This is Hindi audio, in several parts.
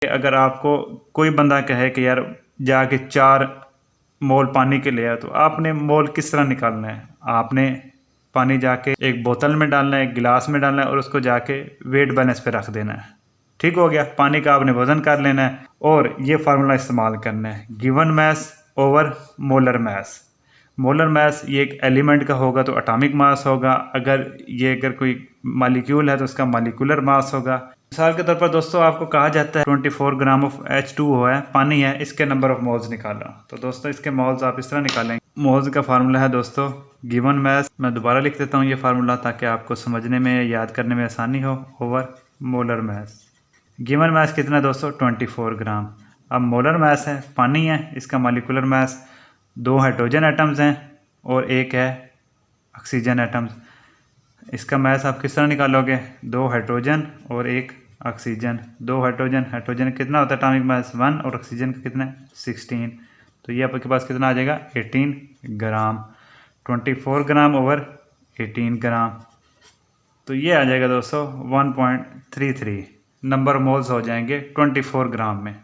अगर आपको कोई बंदा कहे कि यार जाके 4 मोल पानी के ले आ, तो आपने मोल किस तरह निकालना है? आपने पानी जाके एक बोतल में डालना है, एक गिलास में डालना है और उसको जाके वेट बैलेंस पे रख देना है। ठीक हो गया, पानी का आपने वजन कर लेना है और ये फार्मूला इस्तेमाल करना है, given mass over molar mass. Molar mass ये एक एलिमेंट का होगा तो एटॉमिक मास होगा, अगर कोई मॉलिक्यूल है तो उसका मॉलिक्यूलर मास होगा। मिसाल के तौर पर दोस्तों आपको कहा जाता है 24 ग्राम ऑफ H2O है, पानी है, इसके नंबर ऑफ मोल्स निकालो। तो दोस्तों इसके मोल्स आप इस तरह निकालेंगे। मोल्स का फार्मूला है दोस्तों गिवन मास, मैं दोबारा लिख देता हूँ ये फार्मूला ताकि आपको समझने में याद करने में आसानी हो, over molar mass. Given mass कितना है दोस्तों? 24 ग्राम। अब मोलर मास है, पानी है, इसका मॉलिक्यूलर मास 2 हाइड्रोजन एटम्स हैं और 1 है ऑक्सीजन एटम्स। इसका मास आप किस तरह निकालोगे? 2 हाइड्रोजन और 1 ऑक्सीजन। 2 हाइड्रोजन कितना होता है एटॉमिक मास? 1 और ऑक्सीजन का कितना है? 16। तो ये आपके पास कितना आ जाएगा? 18 ग्राम। 24 ग्राम ओवर 18 ग्राम, तो ये आ जाएगा दोस्तों 1.33 नंबर मोल्स हो जाएंगे 24 ग्राम में।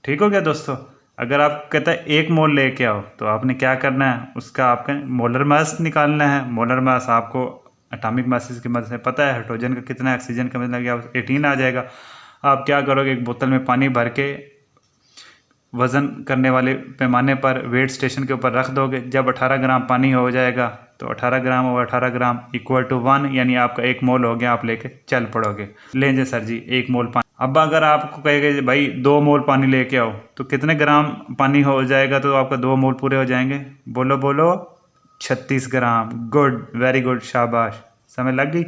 ठीक हो गया दोस्तों। अगर आप कहते हैं 1 मोल लेके आओ तो आपने क्या करना है? उसका आपका मोलर मास निकालना है। मोलर मास आपको एटॉमिक मासेस की मदद से पता है, हाइड्रोजन का कितना है, ऑक्सीजन का मतलब 18 आ जाएगा। आप क्या करोगे? एक बोतल में पानी भर के वज़न करने वाले पैमाने पर वेट स्टेशन के ऊपर रख दोगे। जब 18 ग्राम पानी हो जाएगा तो 18 ग्राम और 18 ग्राम इक्वल टू 1, यानी आपका 1 मोल हो गया। आप लेके चल पड़ोगे, ले जाए सर जी 1 मोल पानी। अब अगर आपको कहेगा भाई 2 मोल पानी लेके आओ, तो कितने ग्राम पानी हो जाएगा? तो आपका 2 मोल पूरे हो जाएंगे। बोलो 36 ग्राम। गुड, वेरी गुड, शाबाश, समझ लग गई।